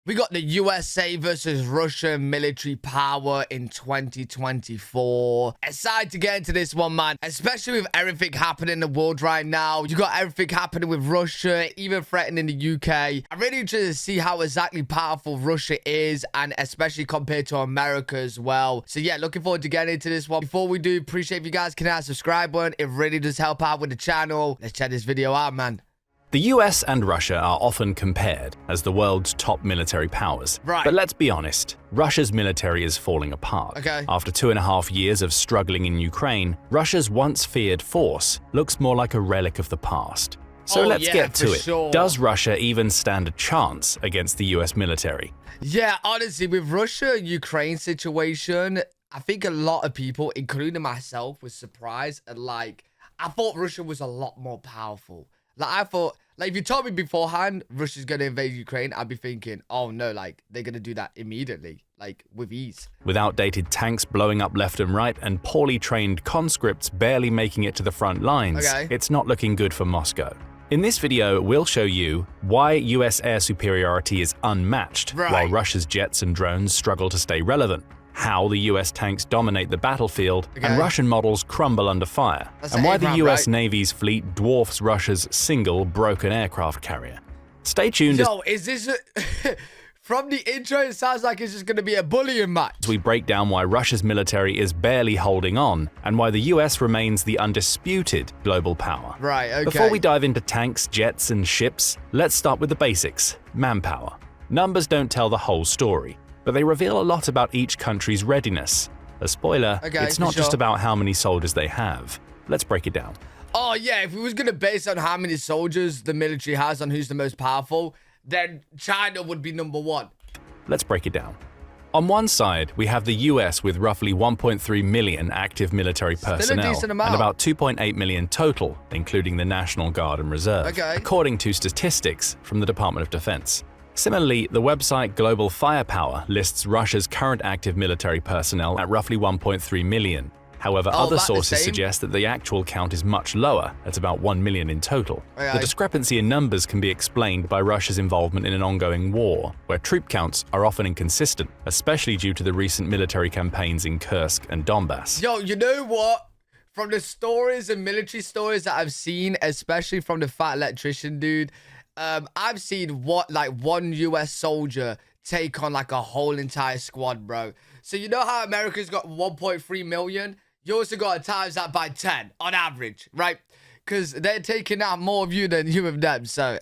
We got the USA versus Russia military power in 2024. Excited to get into this one, man. Especially with everything happening in the world right now. You got everything happening with Russia, even threatening the UK. I'm really interested to see how exactly powerful Russia is, and especially compared to America as well. So yeah, looking forward to getting into this one. Before we do, appreciate if you guys can hit that subscribe button. It really does help out with the channel. Let's check this video out, man. The US and Russia are often compared as the world's top military powers. Right. But let's be honest, Russia's military is falling apart. Okay. After 2.5 years of struggling in Ukraine, Russia's once feared force looks more like a relic of the past. So let's get to it. Sure. Does Russia even stand a chance against the US military? Yeah, honestly, with Russia-Ukraine situation, I think a lot of people, including myself, was surprised. And like, I thought Russia was a lot more powerful. Like, I thought, like, if you told me beforehand Russia's going to invade Ukraine, I'd be thinking, oh, no, like, they're going to do that immediately, like, with ease. With outdated tanks blowing up left and right and poorly trained conscripts barely making it to the front lines, it's not looking good for Moscow. In this video, we'll show you why US air superiority is unmatched, while Russia's jets and drones struggle to stay relevant, how the US tanks dominate the battlefield, and Russian models crumble under fire, and why the US Navy's fleet dwarfs Russia's single broken aircraft carrier. Stay tuned. Yo, is this from the intro, it sounds like it's just going to be a bullying match. As we break down why Russia's military is barely holding on, and why the US remains the undisputed global power. Right, okay. Before we dive into tanks, jets, and ships, let's start with the basics: manpower. Numbers don't tell the whole story, but they reveal a lot about each country's readiness. A spoiler, it's not just about how many soldiers they have. Let's break it down. Oh yeah, if we was going to base on how many soldiers the military has on who's the most powerful, then China would be number one. Let's break it down. On one side, we have the US with roughly 1.3 million active military personnel and about 2.8 million total, including the National Guard and Reserve, according to statistics from the Department of Defense. Similarly, the website Global Firepower lists Russia's current active military personnel at roughly 1.3 million. However, other sources suggest that the actual count is much lower, at about 1 million in total. The discrepancy in numbers can be explained by Russia's involvement in an ongoing war, where troop counts are often inconsistent, especially due to the recent military campaigns in Kursk and Donbass. Yo, you know what? From the stories and military stories that I've seen, especially from the fat electrician dude, I've seen one US soldier take on like a whole entire squad, bro. So you know how America's got 1.3 million? You also got to times that by 10 on average, right? Because they're taking out more of you than you of them, so...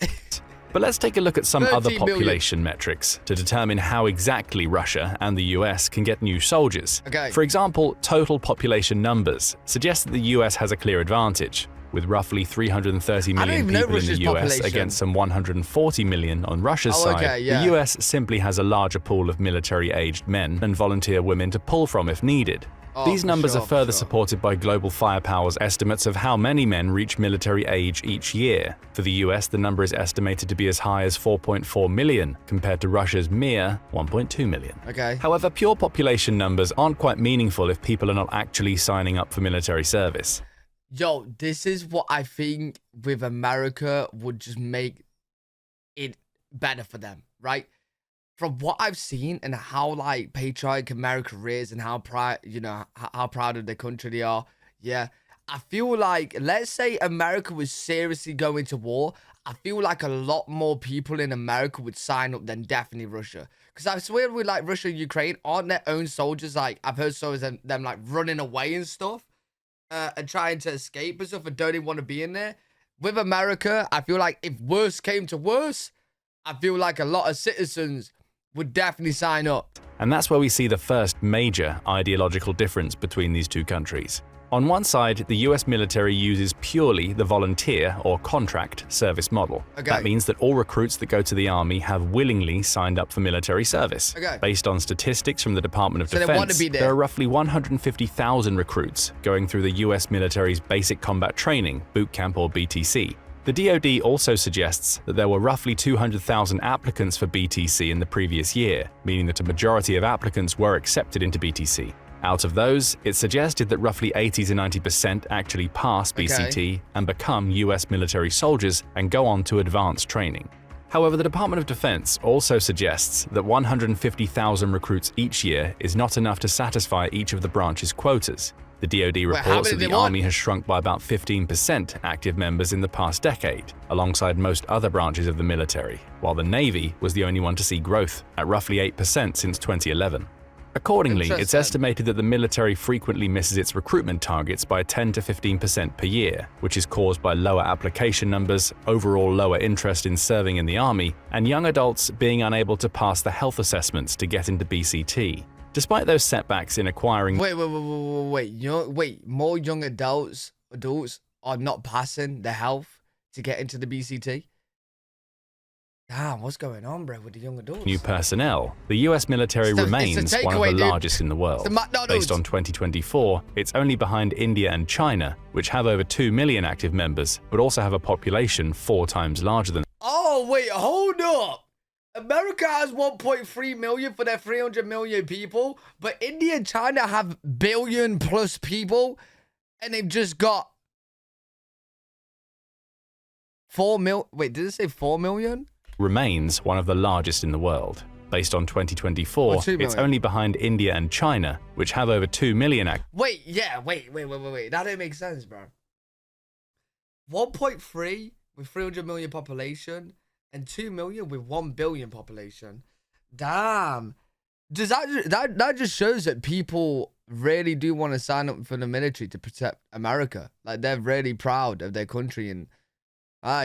But let's take a look at some other population metrics to determine how exactly Russia and the US can get new soldiers. For example, total population numbers suggest that the US has a clear advantage, with roughly 330 million people in the US against some 140 million on Russia's side. The US simply has a larger pool of military-aged men and volunteer women to pull from if needed. These numbers are further supported by Global Firepower's estimates of how many men reach military age each year. For the US, the number is estimated to be as high as 4.4 million, compared to Russia's mere 1.2 million. However, pure population numbers aren't quite meaningful if people are not actually signing up for military service. Yo, this is what I think with America would just make it better for them, right? From what I've seen and how like patriotic America is and how proud, you know, how proud of their country they are. Yeah, I feel like, let's say America was seriously going to war, I feel like a lot more people in America would sign up than definitely Russia. Because I swear with like Russia and Ukraine, aren't their own soldiers, like I've heard stories of them like running away and stuff. And trying to escape and stuff and don't even want to be in there. With America, I feel like if worse came to worse, I feel like a lot of citizens would definitely sign up. And that's where we see the first major ideological difference between these two countries. On one side, the US military uses purely the volunteer or contract service model. That means that all recruits that go to the army have willingly signed up for military service. Based on statistics from the Department of Defense, there are roughly 150,000 recruits going through the US military's Basic Combat Training, Boot Camp or BTC. The DoD also suggests that there were roughly 200,000 applicants for BTC in the previous year, meaning that a majority of applicants were accepted into BTC. Out of those, it suggested that roughly 80 to 90% actually pass BCT and become US military soldiers and go on to advanced training. However, the Department of Defense also suggests that 150,000 recruits each year is not enough to satisfy each of the branch's quotas. The DoD reports that the Army has shrunk by about 15% active members in the past decade, alongside most other branches of the military, while the Navy was the only one to see growth, at roughly 8% since 2011. Accordingly, it's estimated that the military frequently misses its recruitment targets by 10 to 15% per year, which is caused by lower application numbers, overall lower interest in serving in the Army, and young adults being unable to pass the health assessments to get into BCT. Despite those setbacks in acquiring— Wait, more young adults are not passing the health to get into the BCT? Damn, what's going on, bro, with the young adults? New personnel, the US military remains one of the largest in the world. Based on 2024, it's only behind India and China, which have over 2 million active members, but also have a population 4 times larger than— Oh, wait, hold up. America has 1.3 million for their 300 million people, but India and China have billion plus people, and they've just got 4 mil. Wait, did it say 4 million? Remains one of the largest in the world. Based on 2024, it's only behind India and China, which have over 2 million active— Wait. That don't make sense, bro. 1.3 with 300 million population, and 2 million with 1 billion population. Damn. Does that just shows that people really do want to sign up for the military to protect America? Like, they're really proud of their country, and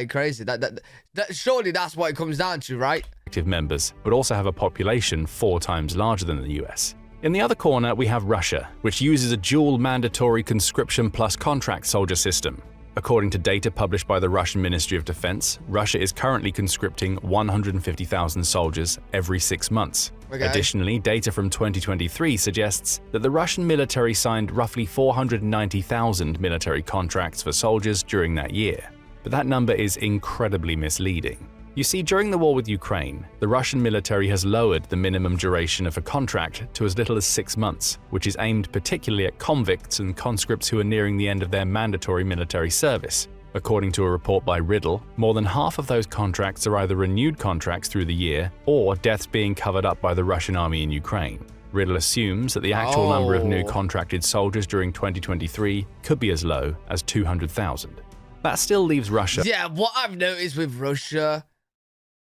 crazy. That surely that's what it comes down to, right? Active members, but also have a population 4 times larger than the US. In the other corner, we have Russia, which uses a dual mandatory conscription plus contract soldier system. According to data published by the Russian Ministry of Defense, Russia is currently conscripting 150,000 soldiers every 6 months. Okay. Additionally, data from 2023 suggests that the Russian military signed roughly 490,000 military contracts for soldiers during that year. But that number is incredibly misleading. You see, during the war with Ukraine, the Russian military has lowered the minimum duration of a contract to as little as 6 months, which is aimed particularly at convicts and conscripts who are nearing the end of their mandatory military service. According to a report by Riddle, more than half of those contracts are either renewed contracts through the year or deaths being covered up by the Russian army in Ukraine. Riddle assumes that the actual number of new contracted soldiers during 2023 could be as low as 200,000. That still leaves Russia— Yeah, what I've noticed with Russia,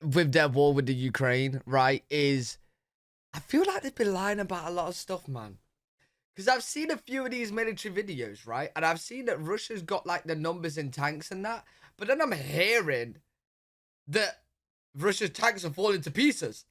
with their war with the Ukraine, right, is I feel like they've been lying about a lot of stuff, man. Because I've seen a few of these military videos, right, and I've seen that Russia's got, like, the numbers in tanks and that, but then I'm hearing that Russia's tanks are falling to pieces,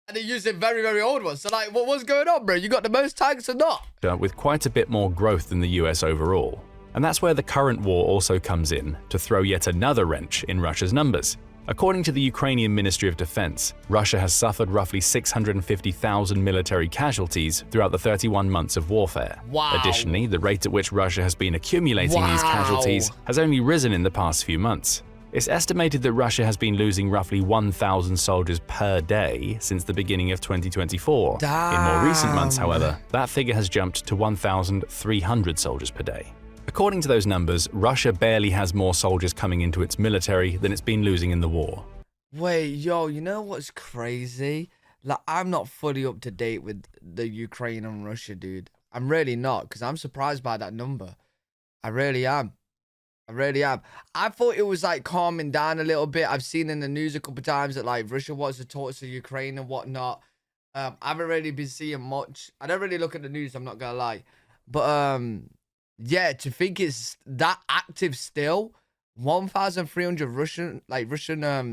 and they're using very, very old ones. So, like, what's going on, bro? You got the most tanks or not? With quite a bit more growth than the US overall. And that's where the current war also comes in, to throw yet another wrench in Russia's numbers. According to the Ukrainian Ministry of Defense, Russia has suffered roughly 650,000 military casualties throughout the 31 months of warfare. Wow. Additionally, the rate at which Russia has been accumulating these casualties has only risen in the past few months. It's estimated that Russia has been losing roughly 1,000 soldiers per day since the beginning of 2024. Damn. In more recent months, however, that figure has jumped to 1,300 soldiers per day. According to those numbers, Russia barely has more soldiers coming into its military than it's been losing in the war. Wait, yo, you know what's crazy? Like, I'm not fully up to date with the Ukraine and Russia, dude. I'm really not, because I'm surprised by that number. I really am. I thought it was, like, calming down a little bit. I've seen in the news a couple times that, like, Russia wants to talk to Ukraine and whatnot. I haven't really been seeing much. I don't really look at the news, I'm not gonna lie. But, yeah, to think it's that active still, 1,300 Russian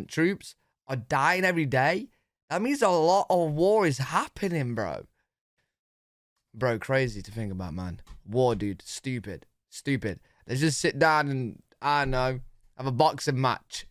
troops are dying every day. That means a lot of war is happening, bro. Bro, crazy to think about, man. War, dude. Stupid. Let's just sit down and, I don't know, have a boxing match.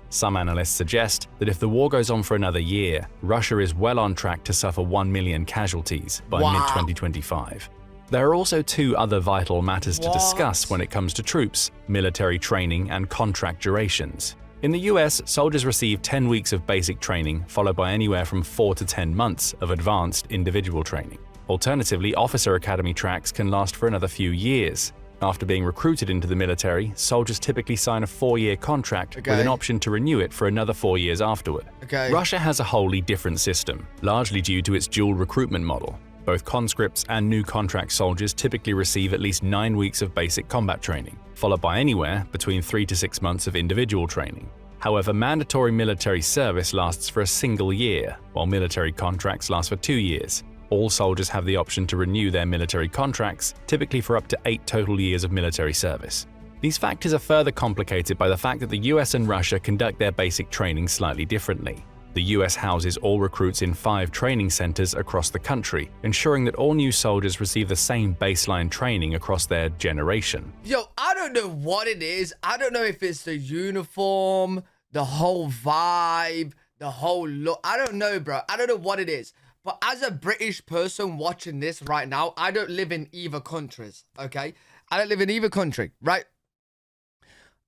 Some analysts suggest that if the war goes on for another year, Russia is well on track to suffer 1 million casualties by mid-2025. There are also 2 other vital matters to discuss when it comes to troops: military training and contract durations. In the US, soldiers receive 10 weeks of basic training, followed by anywhere from 4 to 10 months of advanced individual training. Alternatively, officer academy tracks can last for another few years. After being recruited into the military, soldiers typically sign a 4-year contract with an option to renew it for another 4 years afterward. Russia has a wholly different system, largely due to its dual recruitment model. Both conscripts and new contract soldiers typically receive at least 9 weeks of basic combat training, followed by anywhere between 3 to 6 months of individual training. However, mandatory military service lasts for a single year, while military contracts last for 2 years. All soldiers have the option to renew their military contracts, typically for up to 8 total years of military service. These factors are further complicated by the fact that the US and Russia conduct their basic training slightly differently. The US houses all recruits in 5 training centers across the country, ensuring that all new soldiers receive the same baseline training across their generation. Yo, I don't know what it is. I don't know if it's the uniform, the whole vibe, the whole look. I don't know, bro. I don't know what it is. But as a British person watching this right now, I don't live in either countries, okay? I don't live in either country, right?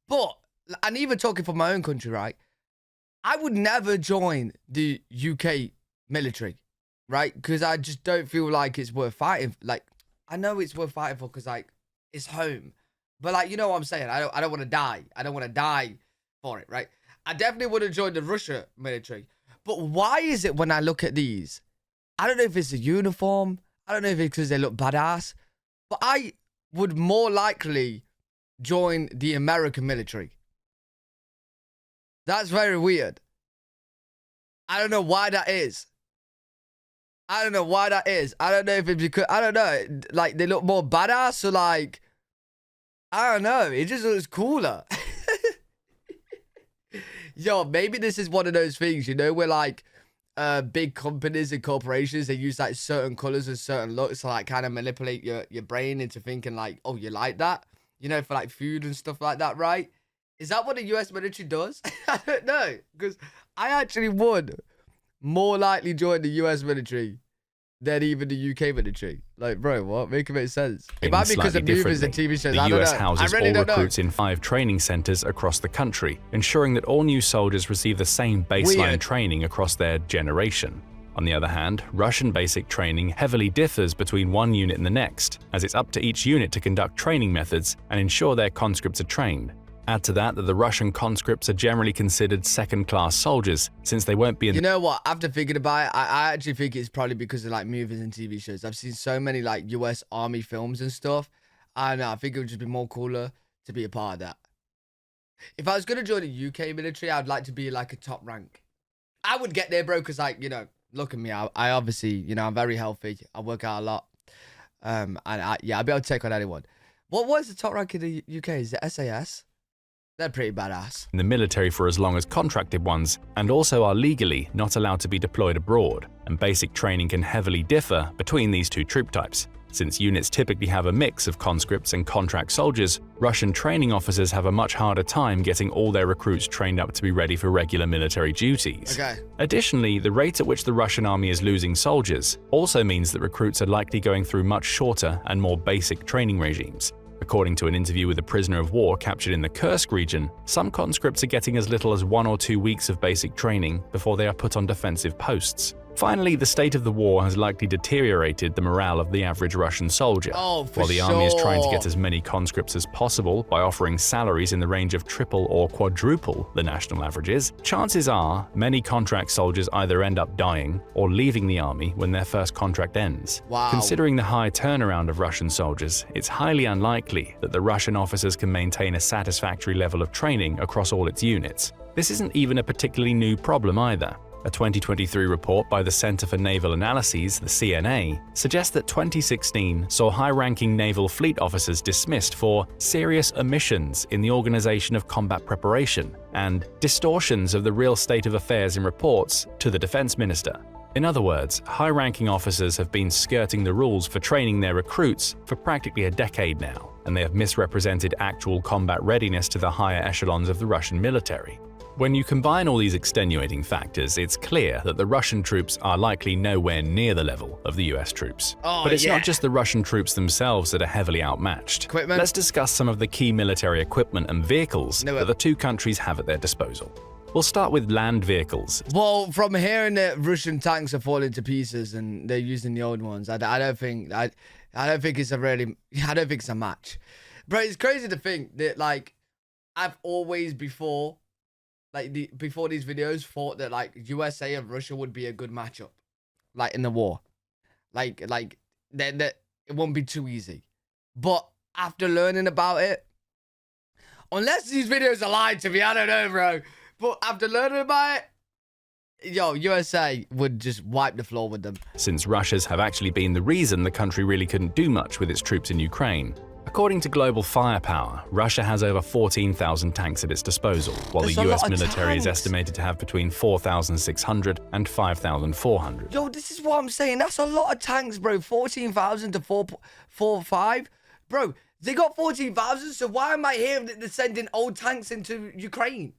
But, and even talking for my own country, right? I would never join the UK military, right? Because I just don't feel like it's worth fighting. Like, I know it's worth fighting for because, like, it's home. But, like, you know what I'm saying? I don't want to die. I don't want to die for it, right? I definitely would have joined the Russia military. But why is it when I look at these, I don't know if it's a uniform. I don't know if it's because they look badass. But I would more likely join the American military. That's very weird. I don't know why that is. I don't know why that is. I don't know if it's because, I don't know, like they look more badass or like, I don't know. It just looks cooler. Yo, maybe this is one of those things, you know, where like, big companies and corporations, they use like certain colors and certain looks to like kind of manipulate your brain into thinking like, oh, you like that, you know, for like food and stuff like that, right? Is that what the US military does? I don't know, because I actually would more likely join the US military than even the UK military. Like, bro, what? Make it make sense. It might be because of movies and TV shows. The US houses all recruits in 5 training centers across the country, ensuring that all new soldiers receive the same baseline training across their generation. On the other hand, Russian basic training heavily differs between one unit and the next, as it's up to each unit to conduct training methods and ensure their conscripts are trained. Add to that the Russian conscripts are generally considered second-class soldiers, since they won't be in... You know what? After thinking about it, I actually think it's probably because of, like, movies and TV shows. I've seen so many, like, US Army films and stuff. I know, I think it would just be more cooler to be a part of that. If I was going to join the UK military, I'd like to be, like, a top rank. I would get there, bro, because, like, you know, look at me. I obviously, you know, I'm very healthy. I work out a lot. And, I'd be able to take on anyone. What was the top rank in the UK? Is it SAS? They're pretty badass. In the military for as long as contracted ones, and also are legally not allowed to be deployed abroad, and basic training can heavily differ between these two troop types. Since units typically have a mix of conscripts and contract soldiers, Russian training officers have a much harder time getting all their recruits trained up to be ready for regular military duties. Additionally, the rate at which the Russian army is losing soldiers also means that recruits are likely going through much shorter and more basic training regimes. According to an interview with a prisoner of war captured in the Kursk region, some conscripts are getting as little as 1 or 2 weeks of basic training before they are put on defensive posts. Finally, the state of the war has likely deteriorated the morale of the average Russian soldier. While the army is trying to get as many conscripts as possible by offering salaries in the range of triple or quadruple the national averages, chances are many contract soldiers either end up dying or leaving the army when their first contract ends. Considering the high turnaround of Russian soldiers, it's highly unlikely that the Russian officers can maintain a satisfactory level of training across all its units. This isn't even a particularly new problem either. A 2023 report by the Center for Naval Analyses, the CNA, suggests that 2016 saw high-ranking naval fleet officers dismissed for serious omissions in the organization of combat preparation and distortions of the real state of affairs in reports to the defense minister. In other words, high-ranking officers have been skirting the rules for training their recruits for practically a decade now, and they have misrepresented actual combat readiness to the higher echelons of the Russian military. When you combine all these extenuating factors, it's clear that the Russian troops are likely nowhere near the level of the US troops. But it's not just the Russian troops themselves that are heavily outmatched. Let's discuss some of the key military equipment and vehicles that the two countries have at their disposal. We'll start with land vehicles. Well, from hearing that Russian tanks are falling to pieces and they're using the old ones, I don't think it's a match. Bro, it's crazy to think that, like, I've always before these videos thought that, like, USA and Russia would be a good matchup, like, in the war. Like, that it won't be too easy. But after learning about it, unless these videos are lied to me, I don't know, bro. But after learning about it, yo, USA would just wipe the floor with them. Since Russia's have actually been the reason the country really couldn't do much with its troops in Ukraine. According to Global Firepower, Russia has over 14,000 tanks at its disposal, while the US military is estimated to have between 4,600 and 5,400. Yo, this is what I'm saying. That's a lot of tanks, bro. 14,000 to 4.5. Bro, they got 14,000, so why am I hearing that they're sending old tanks into Ukraine?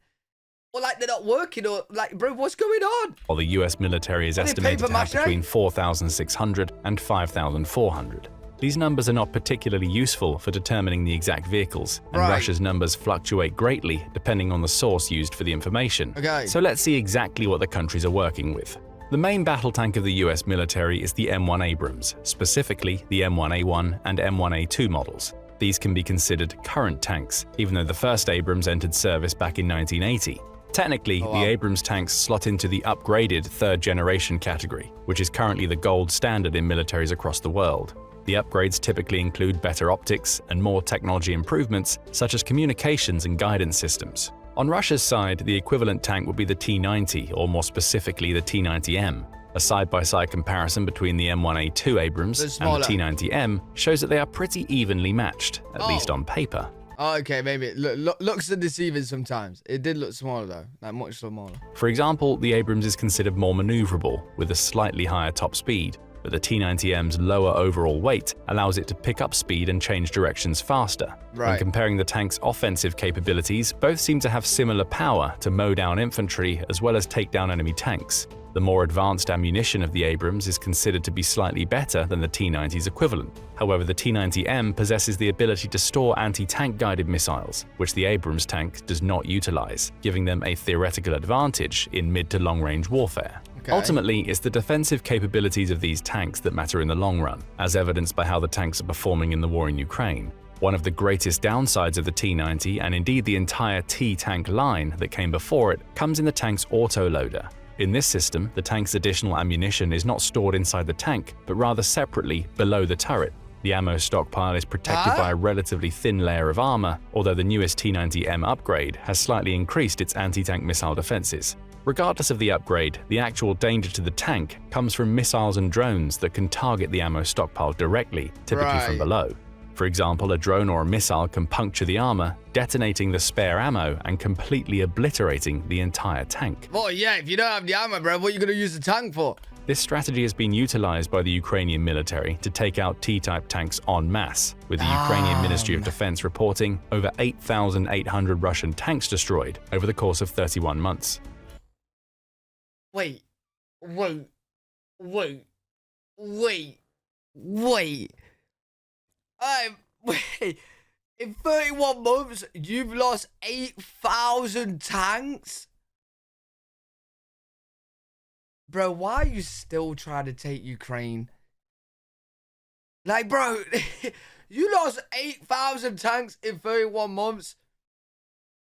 Or like they're not working, or like, bro, what's going on? While the US military is estimated to have between 4,600 and 5,400. These numbers are not particularly useful for determining the exact vehicles, and Russia's numbers fluctuate greatly depending on the source used for the information. So let's see exactly what the countries are working with. The main battle tank of the US military is the M1 Abrams, specifically the M1A1 and M1A2 models. These can be considered current tanks, even though the first Abrams entered service back in 1980. Technically, the Abrams tanks slot into the upgraded third-generation category, which is currently the gold standard in militaries across the world. The upgrades typically include better optics and more technology improvements, such as communications and guidance systems. On Russia's side, the equivalent tank would be the T-90, or more specifically the T-90M. A side-by-side comparison between the M1A2 Abrams and the T-90M shows that they are pretty evenly matched, at least on paper. Oh, okay, maybe. Looks are deceiving sometimes. It did look smaller, though. Like, much smaller. For example, the Abrams is considered more maneuverable, with a slightly higher top speed. But the T-90M's lower overall weight allows it to pick up speed and change directions faster. When comparing the tank's offensive capabilities, both seem to have similar power to mow down infantry as well as take down enemy tanks. The more advanced ammunition of the Abrams is considered to be slightly better than the T-90's equivalent. However, the T-90M possesses the ability to store anti-tank guided missiles, which the Abrams tank does not utilize, giving them a theoretical advantage in mid to long-range warfare. Ultimately, it's the defensive capabilities of these tanks that matter in the long run, as evidenced by how the tanks are performing in the war in Ukraine. One of the greatest downsides of the T-90, and indeed the entire T-tank line that came before it, comes in the tank's autoloader. In this system, the tank's additional ammunition is not stored inside the tank, but rather separately below the turret. The ammo stockpile is protected by a relatively thin layer of armor, although the newest T-90M upgrade has slightly increased its anti-tank missile defenses. Regardless of the upgrade, the actual danger to the tank comes from missiles and drones that can target the ammo stockpile directly, typically from below. For example, a drone or a missile can puncture the armor, detonating the spare ammo and completely obliterating the entire tank. Well, yeah, if you don't have the ammo, bro, what are you going to use the tank for? This strategy has been utilized by the Ukrainian military to take out T-type tanks en masse, with the Ukrainian Ministry of Defense reporting over 8,800 Russian tanks destroyed over the course of 31 months. Wait. Wait. In 31 months, you've lost 8,000 tanks? Bro, why are you still trying to take Ukraine? Like, bro, you lost 8,000 tanks in 31 months.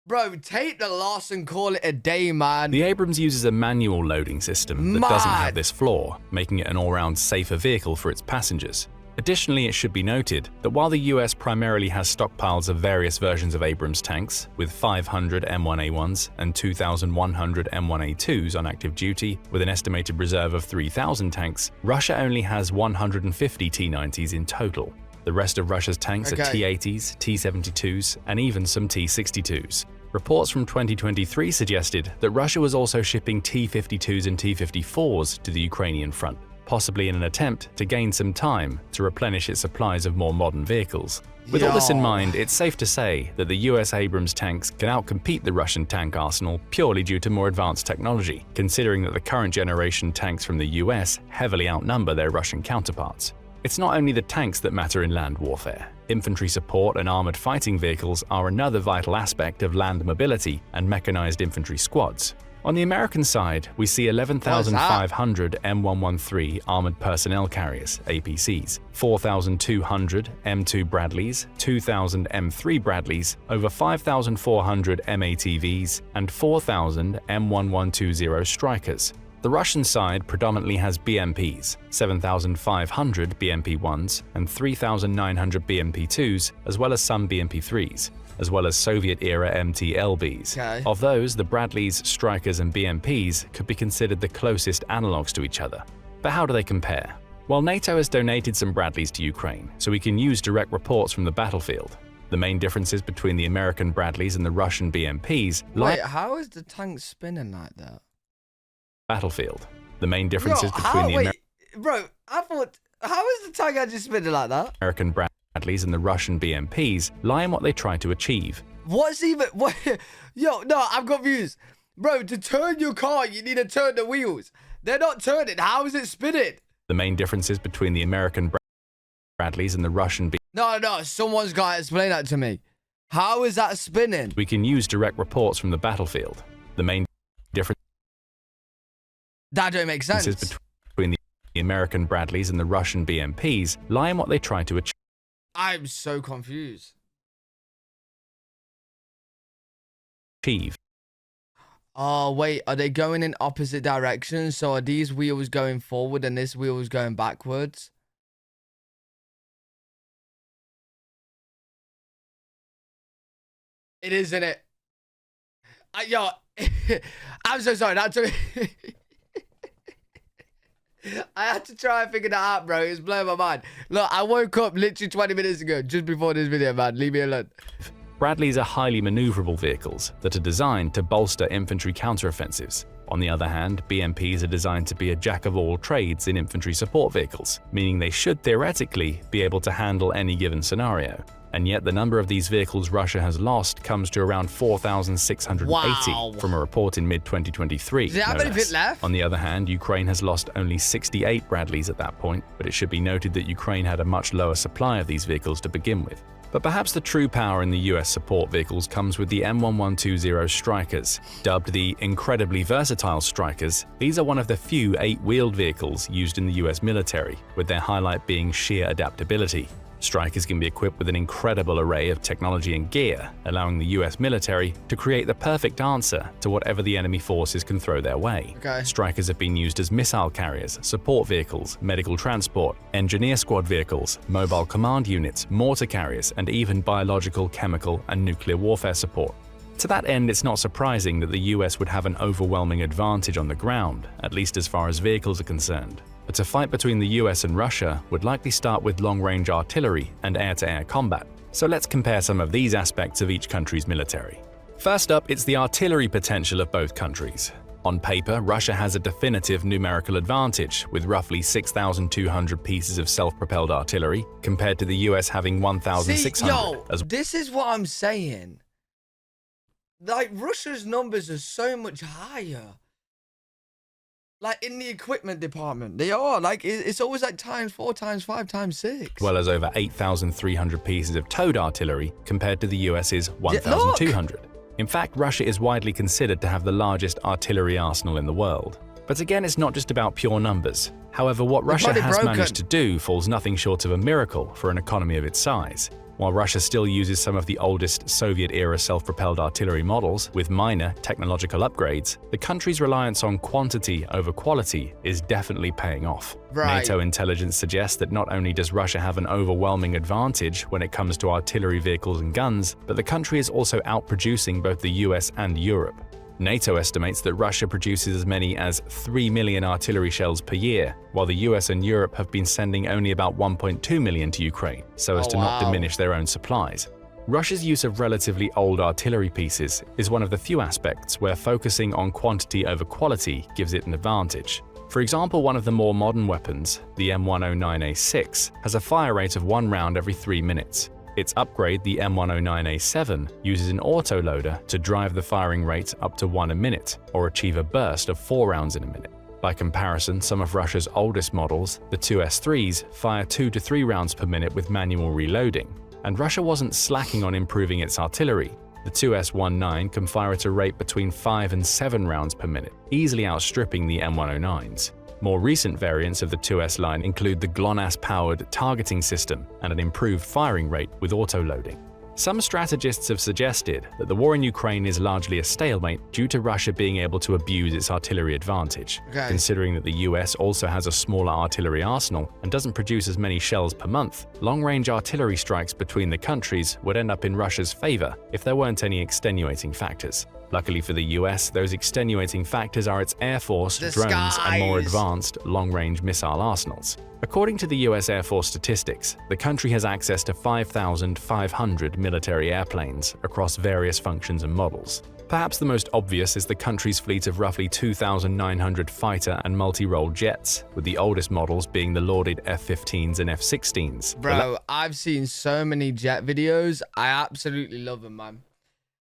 Bro, take the loss and call it a day, man. The Abrams uses a manual loading system that doesn't have this flaw, making it an all-round safer vehicle for its passengers. Additionally, it should be noted that while the US primarily has stockpiles of various versions of Abrams tanks, with 500 M1A1s and 2,100 M1A2s on active duty, with an estimated reserve of 3,000 tanks, Russia only has 150 T-90s in total. The rest of Russia's tanks are T-80s, T-72s, and even some T-62s. Reports from 2023 suggested that Russia was also shipping T-52s and T-54s to the Ukrainian front, possibly in an attempt to gain some time to replenish its supplies of more modern vehicles. With all this in mind, it's safe to say that the US Abrams tanks can outcompete the Russian tank arsenal purely due to more advanced technology, considering that the current generation tanks from the US heavily outnumber their Russian counterparts. It's not only the tanks that matter in land warfare. Infantry support and armored fighting vehicles are another vital aspect of land mobility and mechanized infantry squads. On the American side, we see 11,500 M113 Armored Personnel Carriers, APCs, 4,200 M2 Bradleys, 2,000 M3 Bradleys, over 5,400 MATVs, and 4,000 M1120 Strikers. The Russian side predominantly has BMPs, 7,500 BMP-1s and 3,900 BMP-2s, as well as some BMP-3s, as well as Soviet-era MT-LBs. Okay. Of those, the Bradleys, Strikers, and BMPs could be considered the closest analogues to each other. But how do they compare? Well, NATO has donated some Bradleys to Ukraine, so we can use direct reports from the battlefield. The main differences between the American Bradleys and the Russian BMPs lie— Wait, how is the tank spinning like that? Battlefield. The main differences between the how is the tank actually spinning like that? American Bradleys and the Russian BMPs lie in what they try to achieve. What's even... What, yo, no, I'm confused. Bro, to turn your car, you need to turn the wheels. They're not turning. How is it spinning? The main differences between the American Bradleys and the Russian No, someone's got to explain that to me. How is that spinning? We can use direct reports from the battlefield. The main difference that don't make sense. Between the American Bradleys and the Russian BMPs lie in what they try to achieve. I'm so confused. Oh, wait, are they going in opposite directions? So are these wheels going forward and this wheel is going backwards? It is, isn't it? Yo, I'm so sorry. That took me... I had to try and figure that out, bro. It's blowing my mind. Look, I woke up literally 20 minutes ago, just before this video, man. Leave me alone. Bradleys are highly maneuverable vehicles that are designed to bolster infantry counteroffensives. On the other hand, BMPs are designed to be a jack-of-all-trades in infantry support vehicles, meaning they should theoretically be able to handle any given scenario. And yet the number of these vehicles Russia has lost comes to around 4,680 from a report in mid-2023. Does it have anything left? On the other hand, Ukraine has lost only 68 Bradleys at that point, but it should be noted that Ukraine had a much lower supply of these vehicles to begin with. But perhaps the true power in the US support vehicles comes with the M1120 Strikers. Dubbed the incredibly versatile Strikers, these are one of the few 8-wheeled vehicles used in the US military, with their highlight being sheer adaptability. Strikers can be equipped with an incredible array of technology and gear, allowing the US military to create the perfect answer to whatever the enemy forces can throw their way. Okay. Strikers have been used as missile carriers, support vehicles, medical transport, engineer squad vehicles, mobile command units, mortar carriers, and even biological, chemical, and nuclear warfare support. To that end, it's not surprising that the US would have an overwhelming advantage on the ground, at least as far as vehicles are concerned. But a fight between the US and Russia would likely start with long-range artillery and air-to-air combat. So let's compare some of these aspects of each country's military. First up, it's the artillery potential of both countries. On paper, Russia has a definitive numerical advantage, with roughly 6,200 pieces of self-propelled artillery, compared to the US having 1,600. This is what I'm saying. Like, Russia's numbers are so much higher. Like, in the equipment department, they are. Like, it's always like times 4, times 5, times 6. As well as over 8,300 pieces of towed artillery, compared to the US's 1,200. In fact, Russia is widely considered to have the largest artillery arsenal in the world. But again, it's not just about pure numbers. However, what Russia has managed to do falls nothing short of a miracle for an economy of its size. While Russia still uses some of the oldest Soviet-era self-propelled artillery models with minor technological upgrades, the country's reliance on quantity over quality is definitely paying off. Right. NATO intelligence suggests that not only does Russia have an overwhelming advantage when it comes to artillery vehicles and guns, but the country is also outproducing both the US and Europe. NATO estimates that Russia produces as many as 3 million artillery shells per year, while the US and Europe have been sending only about 1.2 million to Ukraine, so as to not diminish their own supplies. Russia's use of relatively old artillery pieces is one of the few aspects where focusing on quantity over quality gives it an advantage. For example, one of the more modern weapons, the M109A6, has a fire rate of 1 round every 3 minutes. Its upgrade, the M109A7, uses an autoloader to drive the firing rate up to 1 a minute, or achieve a burst of 4 rounds in a minute. By comparison, some of Russia's oldest models, the 2S3s, fire 2 to 3 rounds per minute with manual reloading. And Russia wasn't slacking on improving its artillery. The 2S-19 can fire at a rate between 5 and 7 rounds per minute, easily outstripping the M109s. More recent variants of the 2S line include the GLONASS-powered targeting system and an improved firing rate with auto-loading. Some strategists have suggested that the war in Ukraine is largely a stalemate due to Russia being able to abuse its artillery advantage. Considering that the US also has a smaller artillery arsenal and doesn't produce as many shells per month, long-range artillery strikes between the countries would end up in Russia's favor if there weren't any extenuating factors. Luckily for the US, those extenuating factors are its air force, drones, and more advanced long-range missile arsenals. According to the US Air Force statistics, the country has access to 5,500 military airplanes across various functions and models. Perhaps the most obvious is the country's fleet of roughly 2,900 fighter and multi-role jets, with the oldest models being the lauded F-15s and F-16s. Bro, I've seen so many jet videos. I absolutely love them, man.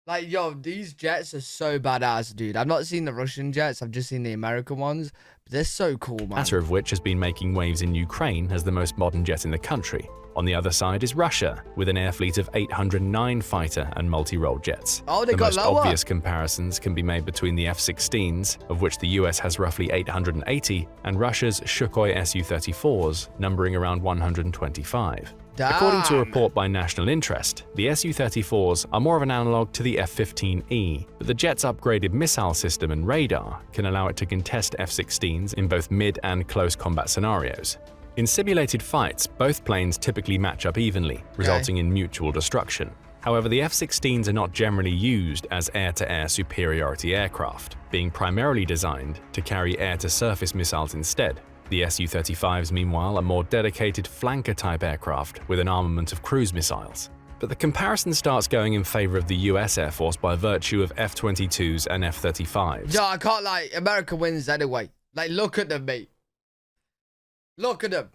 Like, yo, these jets are so badass, dude. I've not seen the Russian jets. I've just seen the American ones. But they're so cool, man. Latter of which has been making waves in Ukraine as the most modern jet in the country. On the other side is Russia, with an air fleet of 809 fighter and multi-role jets. Oh, they got lower. The most obvious comparisons can be made between the F-16s, of which the US has roughly 880, and Russia's Sukhoi Su-34s, numbering around 125. Damn. According to a report by National Interest, the Su-34s are more of an analog to the F-15E, but the jet's upgraded missile system and radar can allow it to contest F-16s in both mid and close combat scenarios. In simulated fights, both planes typically match up evenly, resulting in mutual destruction. However, the F-16s are not generally used as air-to-air superiority aircraft, being primarily designed to carry air-to-surface missiles instead. The Su-35s, meanwhile, are more dedicated flanker-type aircraft with an armament of cruise missiles. But the comparison starts going in favor of the US Air Force by virtue of F-22s and F-35s. Yo, I can't lie. America wins anyway. Like, look at them, mate. Look at them.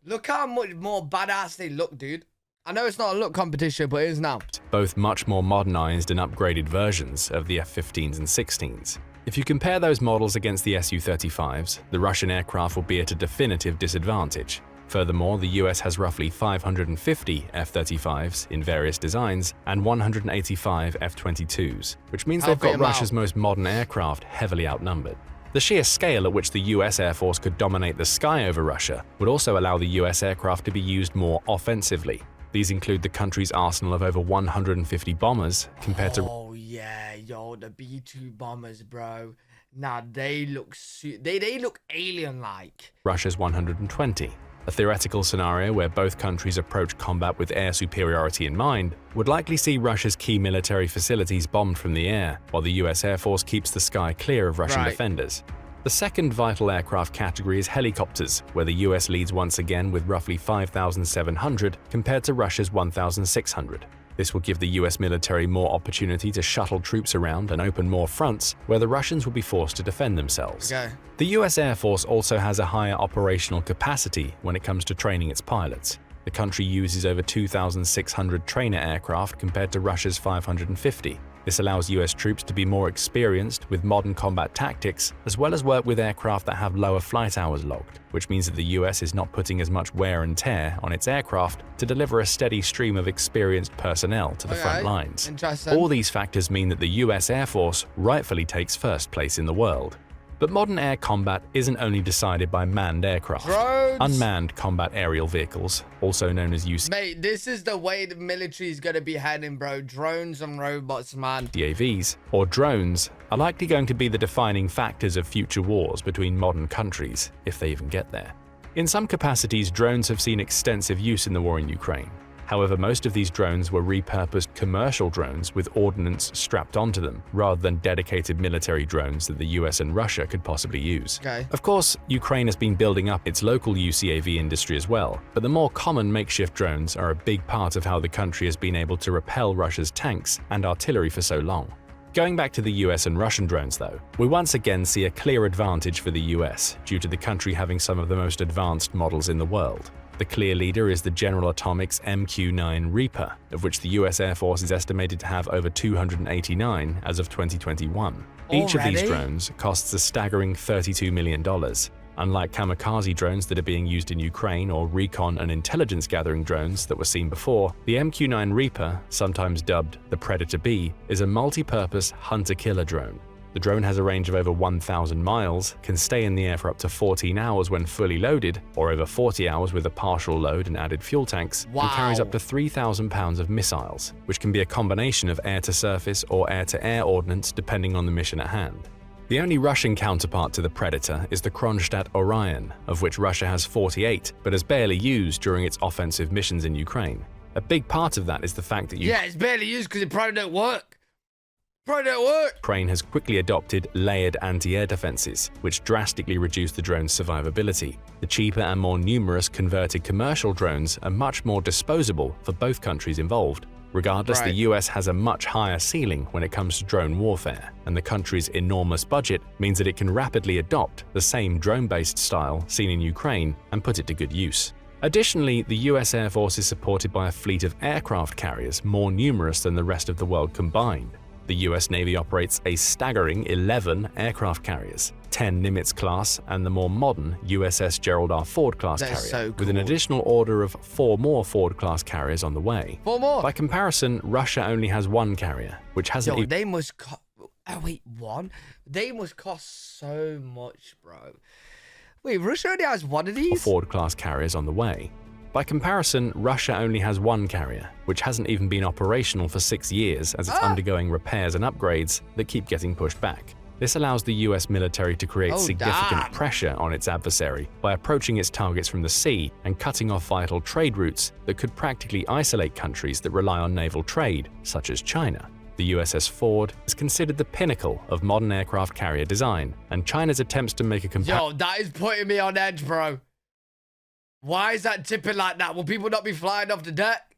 Look how much more badass they look, dude. I know it's not a look competition, but it is now. Both much more modernized and upgraded versions of the F-15s and 16s. If you compare those models against the Su-35s, the Russian aircraft will be at a definitive disadvantage. Furthermore, the US has roughly 550 F-35s in various designs and 185 F-22s, which means they've got Russia's most modern aircraft heavily outnumbered. The sheer scale at which the US Air Force could dominate the sky over Russia would also allow the US aircraft to be used more offensively. These include the country's arsenal of over 150 bombers compared to... Oh yeah, yo, the B-2 bombers, bro. Nah, they look they look alien-like. Russia's 120. A theoretical scenario where both countries approach combat with air superiority in mind would likely see Russia's key military facilities bombed from the air, while the US Air Force keeps the sky clear of Russian defenders. The second vital aircraft category is helicopters, where the US leads once again with roughly 5,700 compared to Russia's 1,600. This will give the US military more opportunity to shuttle troops around and open more fronts where the Russians will be forced to defend themselves. The US Air Force also has a higher operational capacity when it comes to training its pilots. The country uses over 2,600 trainer aircraft compared to Russia's 550. This allows US troops to be more experienced with modern combat tactics, as well as work with aircraft that have lower flight hours logged, which means that the US is not putting as much wear and tear on its aircraft to deliver a steady stream of experienced personnel to the front lines. All these factors mean that the US Air Force rightfully takes first place in the world. But modern air combat isn't only decided by manned aircraft. Drones. Unmanned combat aerial vehicles, also known as Mate, this is the way the military is going to be heading, bro. Drones and robots, man. UAVs, or drones, are likely going to be the defining factors of future wars between modern countries, if they even get there. In some capacities, drones have seen extensive use in the war in Ukraine. However, most of these drones were repurposed commercial drones with ordnance strapped onto them, rather than dedicated military drones that the US and Russia could possibly use. Of course, Ukraine has been building up its local UCAV industry as well, but the more common makeshift drones are a big part of how the country has been able to repel Russia's tanks and artillery for so long. Going back to the US and Russian drones though, we once again see a clear advantage for the US due to the country having some of the most advanced models in the world. The clear leader is the General Atomics MQ-9 Reaper, of which the US Air Force is estimated to have over 289 as of 2021. Each of these drones costs a staggering $32 million. Unlike kamikaze drones that are being used in Ukraine or recon and intelligence gathering drones that were seen before, the MQ-9 Reaper, sometimes dubbed the Predator B, is a multi-purpose hunter-killer drone. The drone has a range of over 1,000 miles, can stay in the air for up to 14 hours when fully loaded, or over 40 hours with a partial load and added fuel tanks, and carries up to 3,000 pounds of missiles, which can be a combination of air-to-surface or air-to-air ordnance depending on the mission at hand. The only Russian counterpart to the Predator is the Kronstadt Orion, of which Russia has 48, but has barely used during its offensive missions in Ukraine. A big part of that is the fact that it's barely used because it probably don't work. Ukraine has quickly adopted layered anti-air defenses, which drastically reduce the drone's survivability. The cheaper and more numerous converted commercial drones are much more disposable for both countries involved. Regardless, the US has a much higher ceiling when it comes to drone warfare, and the country's enormous budget means that it can rapidly adopt the same drone-based style seen in Ukraine and put it to good use. Additionally, the US Air Force is supported by a fleet of aircraft carriers more numerous than the rest of the world combined. The US Navy operates a staggering 11 aircraft carriers, 10 Nimitz-class and the more modern USS Gerald R. Ford-class carrier, with an additional order of 4 more Ford-class carriers on the way. 4 more? By comparison, Russia only has 1 carrier, which hasn't even... they must cost... Oh, wait, 1? They must cost so much, bro. Wait, Russia only has 1 of these? Ford-class carriers on the way. By comparison, Russia only has 1 carrier, which hasn't even been operational for 6 years as it's undergoing repairs and upgrades that keep getting pushed back. This allows the US military to create significant pressure on its adversary by approaching its targets from the sea and cutting off vital trade routes that could practically isolate countries that rely on naval trade, such as China. The USS Ford is considered the pinnacle of modern aircraft carrier design, and China's attempts to make a comparison... Yo, that is putting me on edge, bro. Why is that tipping like that? Will people not be flying off the deck?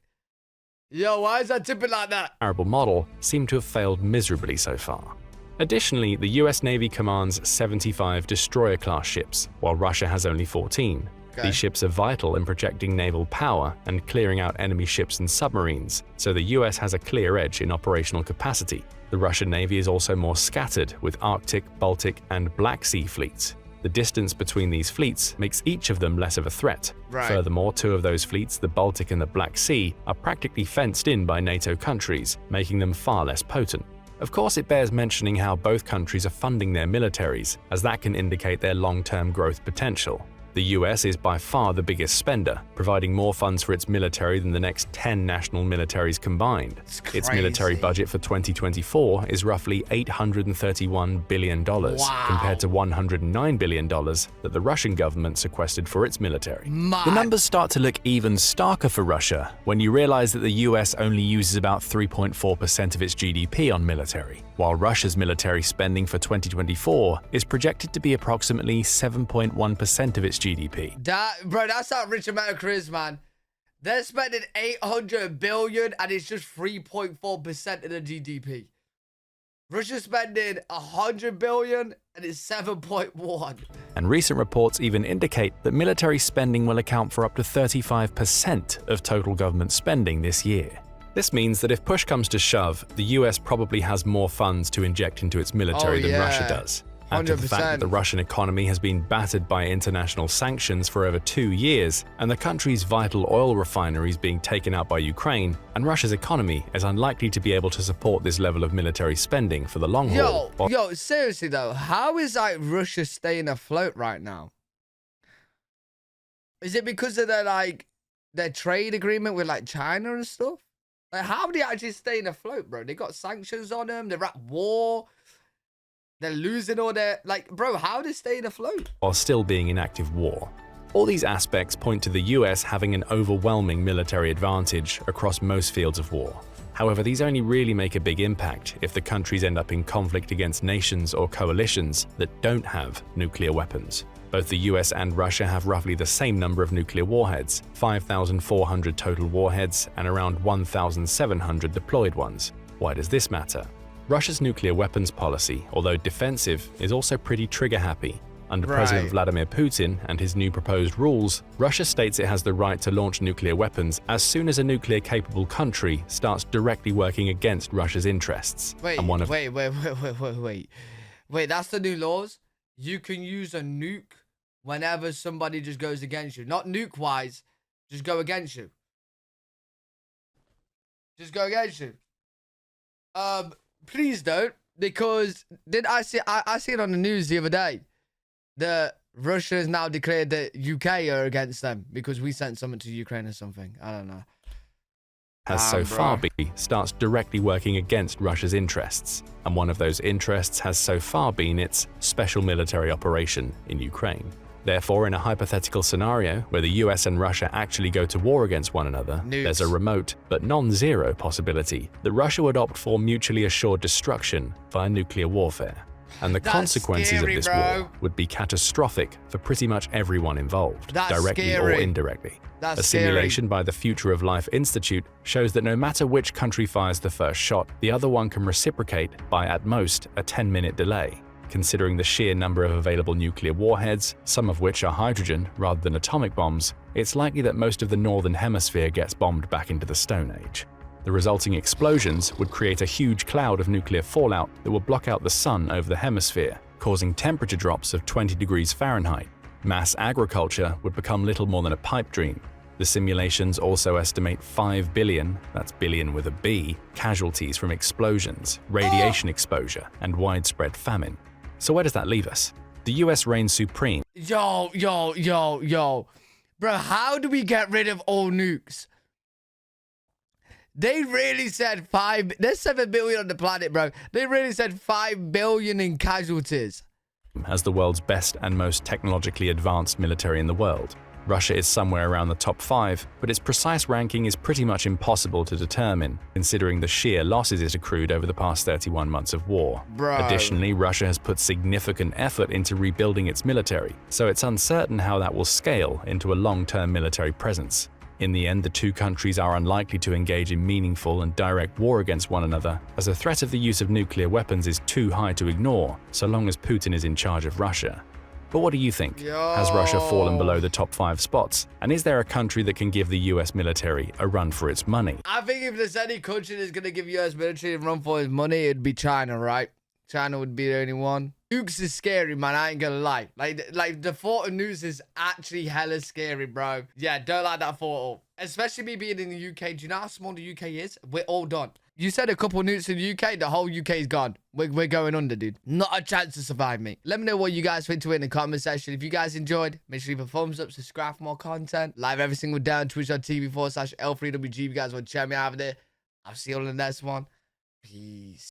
Yo, why is that tipping like that? ...comparable model seem to have failed miserably so far. Additionally, the US Navy commands 75 destroyer-class ships, while Russia has only 14. These ships are vital in projecting naval power and clearing out enemy ships and submarines, so the US has a clear edge in operational capacity. The Russian Navy is also more scattered, with Arctic, Baltic, and Black Sea fleets. The distance between these fleets makes each of them less of a threat. Furthermore, 2 of those fleets, the Baltic and the Black Sea, are practically fenced in by NATO countries, making them far less potent. Of course, it bears mentioning how both countries are funding their militaries, as that can indicate their long-term growth potential. The US is by far the biggest spender, providing more funds for its military than the next 10 national militaries combined. Its military budget for 2024 is roughly $831 billion, compared to $109 billion that the Russian government sequestered for its military. The numbers start to look even starker for Russia when you realize that the US only uses about 3.4% of its GDP on military, while Russia's military spending for 2024 is projected to be approximately 7.1% of its GDP. Bro, that's not rich America is, man. They're spending 800 billion and it's just 3.4% of the GDP. Russia's spending 100 billion and it's 7.1. And recent reports even indicate that military spending will account for up to 35% of total government spending this year. This means that if push comes to shove, the US probably has more funds to inject into its military than Russia does. Add to the fact that the Russian economy has been battered by international sanctions for over 2 years, and the country's vital oil refineries being taken out by Ukraine, and Russia's economy is unlikely to be able to support this level of military spending for the long haul. Yo, seriously though, how is Russia staying afloat right now? Is it because of their trade agreement with China and stuff? How are they actually staying afloat, bro? They got sanctions on them, they're at war. They're losing all their... bro, how are they staying afloat? While still being in active war. All these aspects point to the US having an overwhelming military advantage across most fields of war. However, these only really make a big impact if the countries end up in conflict against nations or coalitions that don't have nuclear weapons. Both the US and Russia have roughly the same number of nuclear warheads, 5,400 total warheads and around 1,700 deployed ones. Why does this matter? Russia's nuclear weapons policy, although defensive, is also pretty trigger-happy. Under President Vladimir Putin and his new proposed rules, Russia states it has the right to launch nuclear weapons as soon as a nuclear-capable country starts directly working against Russia's interests. Wait, that's the new laws? You can use a nuke whenever somebody just goes against you. Not nuke-wise, just go against you. Just go against you. Please don't, because did I see it on the news the other day that Russia has now declared that UK are against them because we sent something to Ukraine or something. I don't know. Has so far been starts directly working against Russia's interests, and one of those interests has so far been its special military operation in Ukraine. Therefore, in a hypothetical scenario where the US and Russia actually go to war against one another, there's a remote but non-zero possibility that Russia would opt for mutually assured destruction via nuclear warfare. And the consequences of this war would be catastrophic for pretty much everyone involved, directly or indirectly. A simulation by the Future of Life Institute shows that no matter which country fires the first shot, the other one can reciprocate by at most a 10-minute delay. Considering the sheer number of available nuclear warheads, some of which are hydrogen rather than atomic bombs, it's likely that most of the northern hemisphere gets bombed back into the Stone Age. The resulting explosions would create a huge cloud of nuclear fallout that would block out the sun over the hemisphere, causing temperature drops of 20 degrees Fahrenheit. Mass agriculture would become little more than a pipe dream. The simulations also estimate 5 billion, that's billion with a B, casualties from explosions, radiation exposure, and widespread famine. So where does that leave us? The US reigns supreme. Yo. Bro, how do we get rid of all nukes? They really said there's 7 billion on the planet, bro. They really said 5 billion in casualties. As the world's best and most technologically advanced military in the world. Russia is somewhere around the top 5, but its precise ranking is pretty much impossible to determine, considering the sheer losses it accrued over the past 31 months of war. Bro. Additionally, Russia has put significant effort into rebuilding its military, so it's uncertain how that will scale into a long-term military presence. In the end, the two countries are unlikely to engage in meaningful and direct war against one another, as the threat of the use of nuclear weapons is too high to ignore, so long as Putin is in charge of Russia. But what do you think? Has Russia fallen below the top 5 spots? And is there a country that can give the US military a run for its money? I think if there's any country that's going to give US military a run for its money, it'd be China, right? China would be the only one. Nukes is scary, man. I ain't gonna lie. Like the thought of nukes is actually hella scary, bro. Yeah, don't like that thought. Especially me being in the UK. Do you know how small the UK is? We're all done. You said a couple nukes in the UK, the whole UK is gone. We're going under, dude. Not a chance to survive, me. Let me know what you guys think to it in the comment section. If you guys enjoyed, make sure you leave a thumbs up, subscribe for more content. Live every single day on twitch.tv/L3WG. If you guys want to check me out of there, I'll see you on the next one. Peace.